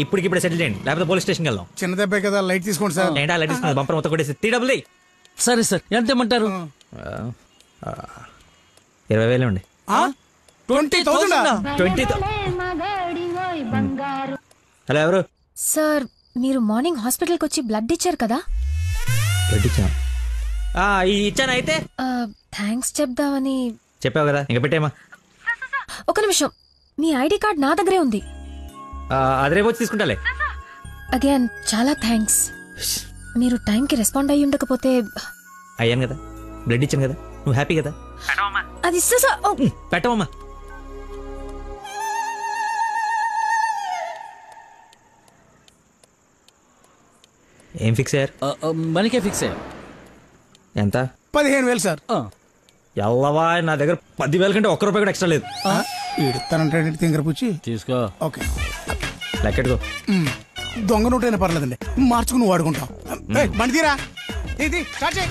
ఇప్పటికిప్పుడే సెటిల్ చేయండి, లేకపోతే పోలీస్ స్టేషన్కి వెళ్దాం. చిన్న దెబ్బే కదా, లైట్ తీసుకోండి సార్. ఏంటా లైట్ తీసుకున్నది? బంపర్ మొత్తం కొట్టేసి టీ డబ్బులు. సరే సార్, ఎంత ఇమ్మంటారు? 20,000 అండి. 20,000? హలో, ఎవరు? సార్, మీరు మార్నింగ్ హాస్పిటల్కి వచ్చి బ్లడ్ ఇచ్చారు కదా? బ్లడ్ ఇచ్చాను. ఇచ్చాను. అయితే థ్యాంక్స్ చెప్దామని. చెప్పావు కదా, ఇంకా పెట్టేమా. ఒక నిమిషం, మీ ఐడి కార్డ్ నా దగ్గరే ఉంది. అది రేపు వచ్చి తీసుకుంటాలే. అగైన్ చాలా థ్యాంక్స్. మీరు టైంకి రెస్పాండ్ అయ్యి ఉండకపోతే. అయ్యాను కదా, బ్లడ్ ఇచ్చాను కదా, నువ్వు హ్యాపీ కదా. అది పెట్టవమ్మా. ఏం ఫిక్స్ అయ్యారు? మనకే ఫిక్స్ అయ్యారు. ఎంత? 15,000 సార్. ఎల్లవా, నా దగ్గర 10,000 కంటే ఒక్క రూపాయి కూడా ఎక్స్ట్రా లేదు. ఇడతానంటే తింగర పుచ్చి తీసుకో. ఓకే, లెక్కెట్టుకో. దొంగ నోటైనా పర్లేదండి, మార్చుకుని నువ్వు వాడుకుంటాం. బండి తీరా, ఇది స్టార్ట్ చేయి.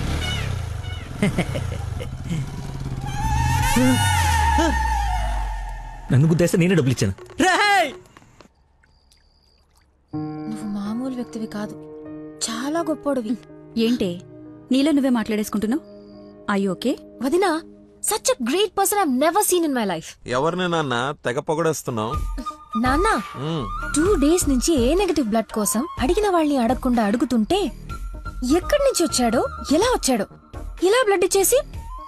నన్ను గుద్దేస్తే నేనే డబ్బులు ఇచ్చాను. నువ్వు మామూలు వ్యక్తివి కాదు, చాలా గొప్పోడివి. ఏంటే నీలో నువ్వే మాట్లాడేసుకుంటున్నావు? I okay? వదినా, such a great person I have never seen in my life. ఎవరిని నాన్న తెగ పొగడేస్తున్నావు? నాన్న, 2 days నుంచి ఏ నెగటివ్ బ్లడ్ కోసం అడిగిన వాళ్ళని అడగకుండా అడుగుతుంటే ఎక్కడి నుంచి వచ్చాడో, ఎలా వచ్చాడో, ఇలా బ్లడ్ ఇచ్చేసి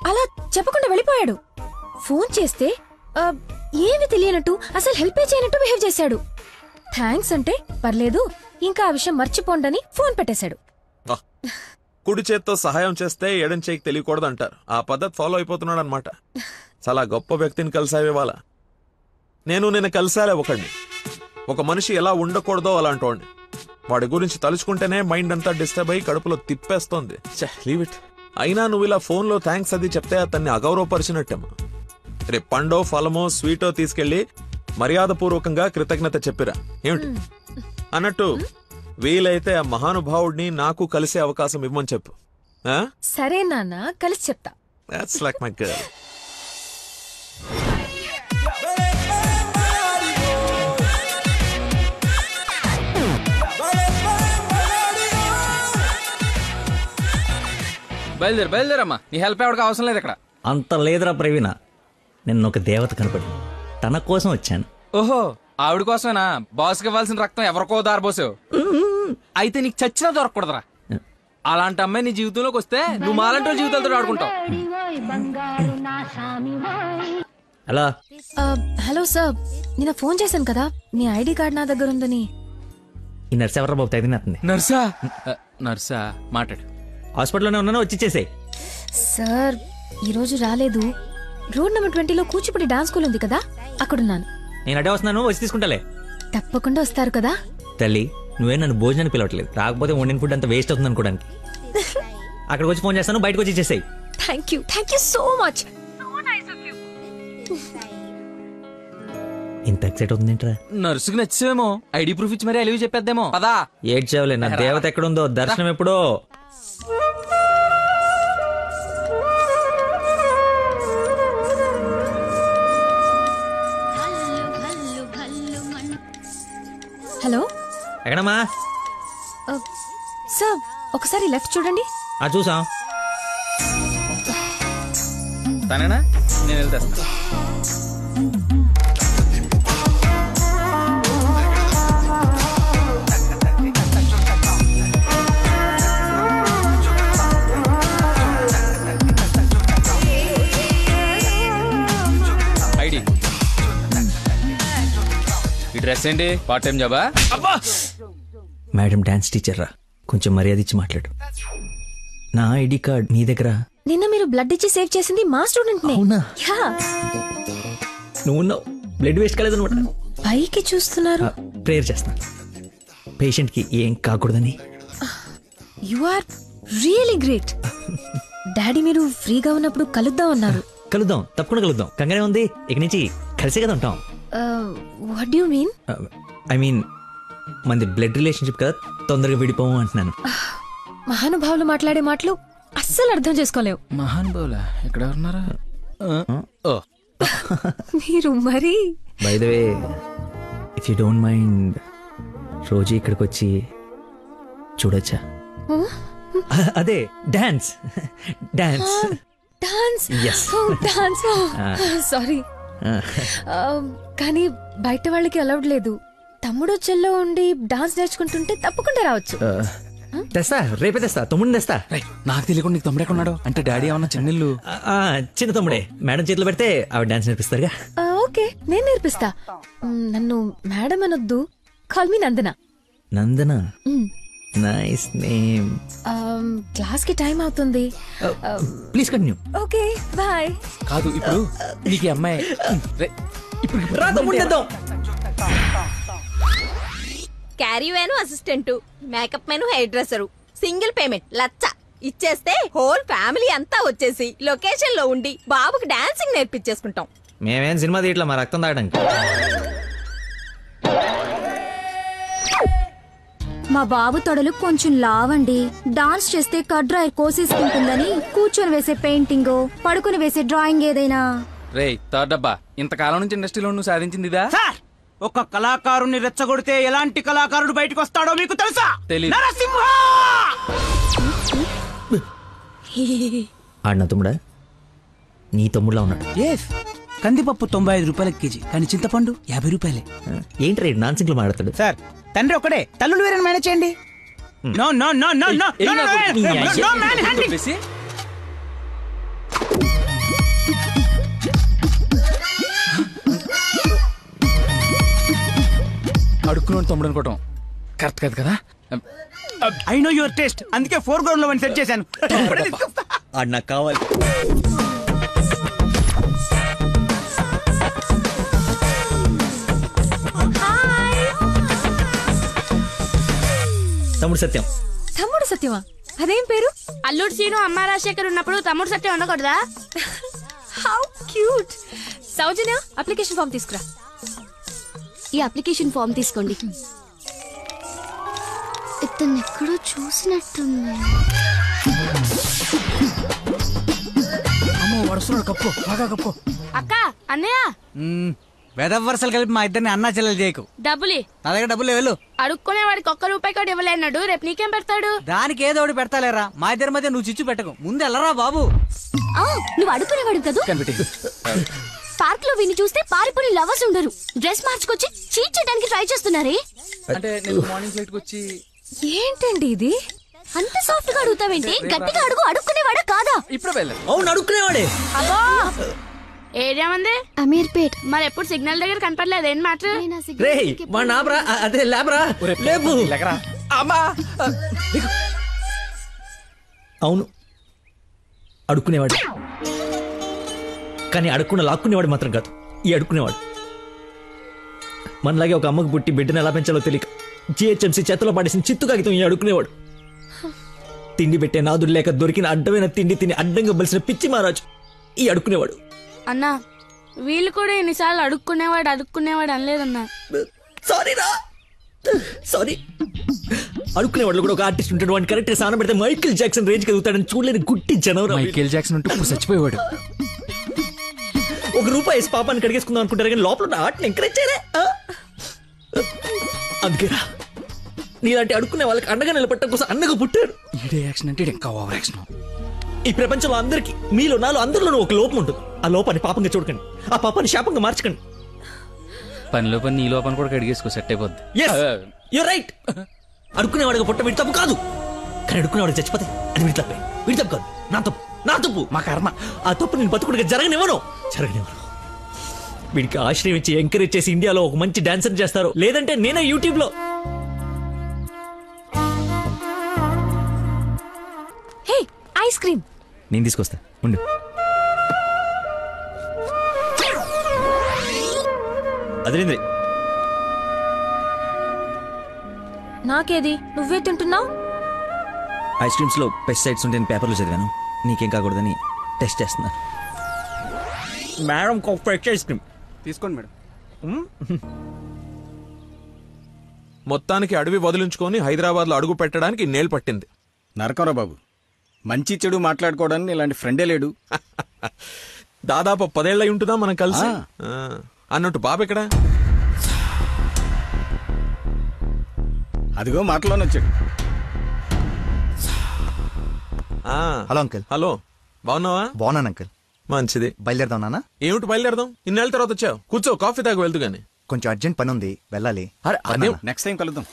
అలా చెప్పకుండా వెళ్ళిపోయాడు. ఫోన్ చేస్తే ఏమి తెలియనట్టు, అసలు హెల్ప్ చేయనట్టు బిహేవ్ చేశాడు. థ్యాంక్స్ అంటే పర్లేదు, ఇంకా ఆ విషయం మర్చిపోండని ఫోన్ పెట్టేశాడు. కుడి చేత్తో సహాయం చేస్తే ఎడం చేయికి తెలియకూడదు అంటారు. ఆ పద్ధతి ఫాలో అయిపోతున్నాడు అనమాట. చాలా గొప్ప వ్యక్తిని కలిసావే వాళ్ళ. నేను నిన్న కలిసాలే ఒకడిని. ఒక మనిషి ఎలా ఉండకూడదో అలాంటి వాడిని. వాడి గురించి తలుచుకుంటేనే మైండ్ అంతా డిస్టర్బ్ అయ్యి కడుపులో తిప్పేస్తోంది. Leave it. అయినా నువ్వు ఇలా ఫోన్లో థ్యాంక్స్ అది చెప్తే అతన్ని అగౌరవపరిచినట్టేమో. రేపు పండో ఫలమో స్వీటో తీసుకెళ్లి మర్యాదపూర్వకంగా కృతజ్ఞత చెప్పిరా. ఏమిటి అన్నట్టు వీలైతే ఆ మహానుభావుడిని నాకు కలిసే అవకాశం ఇవ్వమని చెప్పు. సరే నాన్న, కలిసి చెప్తా. That's like my girl. బయలుదేరమ్మా, నీ హెల్ప్ ఎవరికి అవసరం లేదు ఇక్కడ. అంత లేదురా ప్రవీణ, నిన్న ఒక దేవత కనపడి తన కోసం వచ్చాను. ఓహో, ఆవిడ కోసమేనా? బాస్కి ఇవ్వాల్సిన రక్తం ఎవరికో దారిపోసావు. అయితే నీకు చచ్చినా దొరకకూడదురా. అలాంటి అమ్మాయి నీ జీవితంలోకి వస్తే నువ్వు మాలంటి జీవితాలతో ఆడుకుంటావు. హలో హలో సార్, నిన్న ఫోన్ చేశాను కదా, మీ ఐడి కార్డ్ నా దగ్గర ఉందని. ఈ నర్స్ ఎవరు బాబు? తగినట్టుంది. నర్సా? నర్సా మాట్లాడు. హాస్పిటల్లోనే ఉన్నాను, వచ్చి ఇచ్చేసేయ్. సార్, ఈరోజు రాలేదు. రోడ్ నెంబర్ 20లో కూచిపూడి డాన్స్ స్కూల్ ఉంది కదా, అక్కడున్నాను. నేను అడే వస్తున్నాను, వచ్చి తీసుకుంటాలే. తప్పకుండా వస్తారు కదా. తల్లి, నువ్వే నన్ను భోజనాన్ని పిలవట్లేదు. రాకపోతే వండిన ఫుడ్ అంతా వేస్ట్ అవుతుంది అనుకోడానికి. అక్కడికి వచ్చి ఫోన్ చేస్తాను, బయటకు వచ్చి ఇచ్చేసేయ్. Thank you so much. ఇంత ఎక్సైట్ అవుతుంది ఏంట్రా? నర్సుకి నచ్చేమో, ఐడి ప్రూఫ్ ఇచ్చి మరీ అలివి చెప్పేద్దేమో. పదా ఏడ్చేవలే, నా దేవత ఎక్కడుందో, దర్శనం ఎప్పుడో. హలో, ఎక్కడమ్మా? సార్, ఒకసారి లెఫ్ట్ చూడండి. చూసాం. తనేనా? నేను వెళ్తా. ఐడి, ఈ డ్రెస్ ఏంటి? పార్ట్ టైం జాబా? మేడం డాన్స్ టీచర్ రా, కొంచెం మర్యాద ఇచ్చి మాట్లాడు. నా ఐడి కార్డ్ మీ దగ్గర. నిన్న మీరు బ్లడ్ ఇచ్చి సేవ్ చేసింది మా స్టూడెంట్ నే. అవునా? నువ్వు బ్లడ్ వేస్ట్ కాలేదన్నమాట. పైకి చూస్తున్నారు. ప్రేయర్ చేస్తా, పేషెంట్ కి ఏం కాకూడదని. You are really great. Daddy మీరు ఫ్రీగా ఉన్నప్పుడు కలుద్దాం అన్నారు. కలుద్దాం, తప్పకుండా కలుద్దాం. కంగానే ఉంది, ఇక నుంచి కలిసే కదా ఉంటాం. What do you mean? I mean మనది బ్లడ్ రిలేషన్షిప్ కదా, తొందరగా విడిపోము అంటున్నాను. మహానుభావులు మాట్లాడే మాటలు అస్సలు అర్థం చేసుకోలేవు. మహానుభావులా? ఎక్కడ ఉన్నారా? మీరు మరి. By the way, if you don't mind, రోజు ఇక్కడికి వచ్చి చూడొచ్చా? అదే dance dance dance Yes. Dance sorry కానీ బయట వాళ్ళకి అలౌడ్ లేదు. తమ్ముడు చెల్లో ఉండి డాన్స్ నేర్చుకుంటుంటే తప్పకుండా రావచ్చు. తెస్తా, రేపే తెస్తా, తమ్ముడిని తెస్తా. నాకు తెలియకుండా నీకు తమ్ముడు ఎక్కడున్నాడు? అంటే డాడీ ఏమన్నా చెన్నెళ్ళు? చిన్న తమ్ముడే, మేడం చేతిలో పెడితే ఆవిడ డాన్స్ నేర్పిస్తారుగా. ఓకే, నేను నేర్పిస్తా. నన్ను మేడం అనొద్దు, call me Nandana. Nandana, nice name. Class కి టైం అవుతుంది. Please continue. Okay bye. కాదు ఇప్పుడు నీకు ఈ అమ్మాయి ఇప్పుడు రా తమ్ముడిని తెద్దాం. Caravan assistant, makeup man hairdresser, single payment 1,00,000 ఇచ్చేస్తే హోల్ ఫ్యామిలీ అంతా వచ్చేసి లొకేషన్ లో ఉండి బాబుకి డాన్సింగ్ నేర్పించేసుకుంటాం. మేమేం సినిమా తీయట్లా, మా రక్తం తాగడానికి. మా బాబు తొడలు కొంచెం లావండి. డాన్స్ చేస్తే కడ్రాయి కోసేసుకుంటుందని కూర్చొని వేసే పెయింటింగ్, పడుకుని వేసే డ్రాయింగ్ ఏదైనా. రేయ్ థర్డ్ డబ్బా, ఇంతకాలం నుంచి ఇండస్ట్రీలో నువ్వు సాధించింది ఇదా? సార్, ఒక కళాకారుని రెచ్చగొడితే ఎలాంటి కళాకారుడు బయటకు వస్తాడో మీకు తెలుసా? తెలీదు. నరసింహ! ఆడిన తమ్ముడా? నీ తమ్ముడులా ఉన్నాడు. కందిపప్పు 95 రూపాయల కేజీ, కానీ చింతపండు 50 రూపాయలే. ఏంటి రేడు నాన్ సింగ్లు మాట్లాడతాడు? సార్, తండ్రి ఒకడే, తల్లులు వేరే మేనేజ్ చేయండి. No no no no no no no manhandling. అడుక్కున్నాడు తమ్ముడు అనుకోవటం కరెక్ట్ కాదు కదా. ఐ నో యువర్ టేస్ట్, అందుకే 4 గ్రౌండ్ లో సెట్ చేశాను. ఆడు నాకు కావాలి. తమ్ముడు సత్యం. తమ్ముడు సత్యమా? అదేం పేరు? అల్లుడు సీను అమ్మ రాజశేఖర్ ఉన్నప్పుడు తమ్ముడు సత్యం ఉండకూడదా? How cute. Soujanya, application form తీసుకురా. ఈ అప్లికేషన్ ఫామ్ తీసుకోండి. ఇతను ఎక్కడో చూసినట్టుంది. అమ్మో, వరుసలో కప్పు, బాగా కప్పు. అక్క, అన్నయ్య వేదవ వరుసలు కలిపి మా ఇద్దరిని అన్నా చెల్లెలు చేయకు. డబ్బులి నా దగ్గర డబ్బులు వెళ్ళు. అడుక్కునే వాడికి ₹1 కూడా ఇవ్వలేన్నాడు. రేపు నీకేం పెడతాడు? దానికి ఏదో ఒకటి పెడతాలేరా, మా ఇద్దరి మధ్య నువ్వు చిచ్చు పెట్టకు. ముందు వెళ్ళరా బాబు. నువ్వు అడుగునేవాడు కదా. పార్క్ లో విని చూస్తే పారిపోయి లవర్స్ ఉండరు. డ్రెస్ మార్చుకొచ్చి చీట్ చేయడానికి ట్రై చేస్తున్నారే. అంటే నేను మార్నింగ్ ఫ్లైట్ కి వచ్చి. ఏంటండి ఇది? అంత సాఫ్ట్ గా అడుగుతావేంటి? గట్టిగా అడుగు. అడుక్కునేవాడా కాదా? ఇప్పుడు వెళ్ళాను. అవును, అడుక్కునేవాడే. అబ్బో, ఏరియా మంది అమీర్పేట్. మరి ఎప్పుడు సిగ్నల్ దగ్గర కనపడలేదు. ఏం మాట? రే మా నాబ్రా, అదే లేబరా, లేపు. అమ్మా, అవును, అడుక్కునేవాడు. కానీ అడుక్కున్న లాక్కునేవాడు మాత్రం కాదు ఈ అడుక్కునేవాడు. మనలాగే ఒక అమ్మకు పుట్టి బిడ్డను ఎలా పెంచాలో తెలియక జిహెచ్ఎంసీ చేతిలో పడేసిన చిత్తు కాగితం ఈ అడుక్కునేవాడు. తిండి పెట్టే నాదుడు లేక దొరికిన అడ్డమైన తిండి తిని అడ్డంగా బలిసిన పిచ్చి మహారాజు ఈ అడుక్కునేవాడు. అన్నా, వీళ్ళు కూడా ఎన్నిసార్లు అడుక్కునేవాడు అనలేదన్నా. సారీ. అడుక్కునేవాడు కూడా ఒక ఆర్టిస్ట్ ఉంటాడు. వాడిని కరెక్ట్ గా సాన పెడితే మైకేల్ జాక్సన్ రేంజ్ ఎదుగుతాడని చూడలేని గుట్టి జనవరం. మైకేల్ జాక్సన్ ఉంటూ ఇప్పుడు చచ్చిపోయేవాడు. ₹1 వేసి పాపాన్ని కడిగేసుకుందాం అనుకుంటారు కానీ లోపల ఆర్ట్ని ఎంకరేజ్ చేయలే. అందుకేరా నీలాంటి అడుక్కునే వాళ్ళకి అండగా నిలబట్టడం కోసం అన్నగా పుట్టాడు. ఈడే యాక్షన్ అంటే ఇంకా ఓవర్ యాక్షన్. ఈ ప్రపంచంలో అందరికి, మీలో నాలో అందరిలోనూ ఒక లోపం ఉంటుంది. ఆ లోపాన్ని పాపంగా చూడకండి, ఆ పాపాన్ని శాపంగా మార్చకండి. పనిలో పని నీ లోపల కూడా కడిగేసుకో, సెట్ అయిపోద్ది. You're right. అడుక్కునేవాడిగా పుట్ట వీడి తప్పు కాదు, కానీ అడుక్కునేవాడికి చచ్చిపోతే అది వీడి తప్పే. వీడి తప్పు కాదు, నా తప్పు, మా కర్మ. ఆ తప్పు నేను బతుకుడిగా జరగనివ్వను. వీడికి ఆశ్రయం ఇచ్చి ఎంకరేజ్ చేసి ఇండియాలో ఒక మంచి డాన్సర్ చేస్తారు, లేదంటే నేనే యూట్యూబ్ లో. హే, ఐస్ క్రీమ్. నేను తీసుకొస్తా ఉండు. అదేంద్రి, నాకేది? నువ్వే తింటున్నావు. ఐస్ క్రీమ్స్ లో పెస్టిసైడ్స్ ఉంటే పేపర్లో చదివాను, నీకేం కాకూడదని టెస్ట్ చేస్తున్నా. మేడం ఐస్ క్రీమ్ తీసుకోండి మేడం. మొత్తానికి అడవి వదిలించుకొని హైదరాబాద్ లో అడుగు పెట్టడానికి నేలు పట్టింది. నరకరా బాబు, మంచి చెడు మాట్లాడుకోవడానికి ఇలాంటి ఫ్రెండే లేడు. దాదాపు 10 ఏళ్ళై ఉంటుందా మనం కలిసి. అన్నట్టు బాబు ఎక్కడా? అదిగో మాటలోనే వచ్చాడు. Hello uncle. హలో, బాగున్నావా? బాగున్నాను అంకుల్. మంచిది. బయలుదేరదాం నాన్న? ఏమిటి బయలుదేరదాం? ఇన్నేళ్ళ తర్వాత వచ్చావు. కూర్చో, కాఫీ తాగి వెళ్తూ గాని. కొంచెం అర్జెంట్ పని ఉంది, వెళ్ళాలి. అరే అదే, నెక్స్ట్ టైం కలుద్దాం.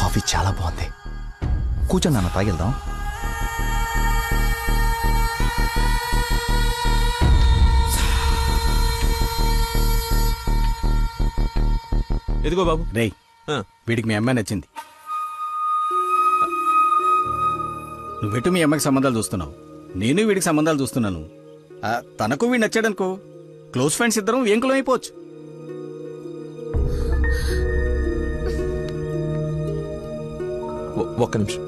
కాఫీ చాలా బాగుంది. కూర్చొని నాన్న, తాగిద్దాం. ఎదిగో బాబు. రేయ్, వీడికి మీ అమ్మాయి నచ్చింది. నువ్వెటు మీ అమ్మాయికి సంబంధాలు చూస్తున్నావు, నేను వీడికి సంబంధాలు చూస్తున్నాను. తనకు వీడు నచ్చాడనుకో, క్లోజ్ ఫ్రెండ్స్ ఇద్దరం ఏంకులం అయిపోవచ్చు. ఒక్క నిమిషం.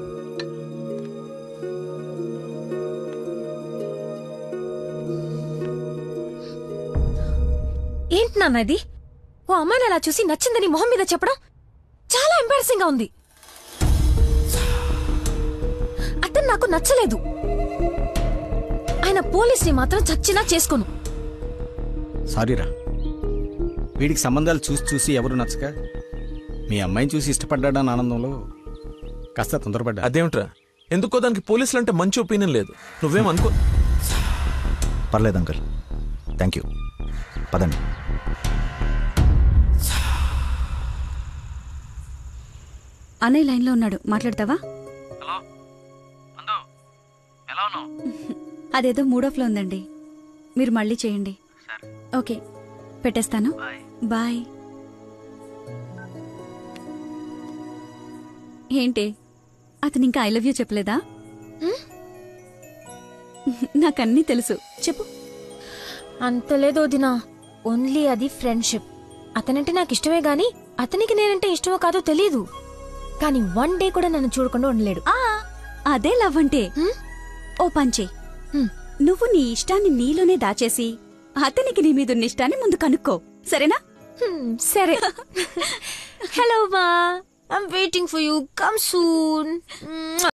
ఏంటి నాన్న ఇది? ఓ అమ్మాయిని అలా చూసి నచ్చిందని మొహం మీద చెప్పడం చాలా ఎంబారసింగ్ గా ఉంది. అతను నాకు నచ్చలేదు. ఆయన పోలీస్ని మాత్రం చచ్చినా చేసుకోను. సారీరా, వీడికి సంబంధాలు చూసి చూసి ఎవరు నచ్చక మీ అమ్మాయిని చూసి ఇష్టపడ్డాడని ఆనందంలో కాస్త తొందరపడ్డా. అదేమిట్రా, ఎందుకో దానికి పోలీసులు అంటే మంచి ఒపీనియన్ లేదు. నువ్వేమనుకో. పర్లేదు అంకుల్, థ్యాంక్ యూ. పదండి. అన్నయ్య లైన్లో ఉన్నాడు, మాట్లాడతావా? అదేదో మూడోఫ్లో ఉందండి, మీరు మళ్ళీ చేయండి. ఓకే, పెట్టేస్తాను. బాయ్. ఏంటి, అతను ఇంకా ఐ లవ్ యూ చెప్పలేదా? నాకన్నీ తెలుసు, చెప్పు. అంత లేదో దినా, ఓన్లీ అది ఫ్రెండ్షిప్. అతనంటే నాకు ఇష్టమే గాని అతనికి నేనంటే ఇష్టమో కాదో తెలీదు. కానీ వన్ డే కూడా నన్ను చూడకుండా ఉండలేడు. అదే లవ్ అంటే. ఓ పంచే, నువ్వు నీ ఇష్టాన్ని నీలోనే దాచేసి అతనికి నీ మీదున్న ఇష్టాన్ని ముందు కనుక్కో, సరేనా? సరే. హలో మా, I'm waiting for you, come soon.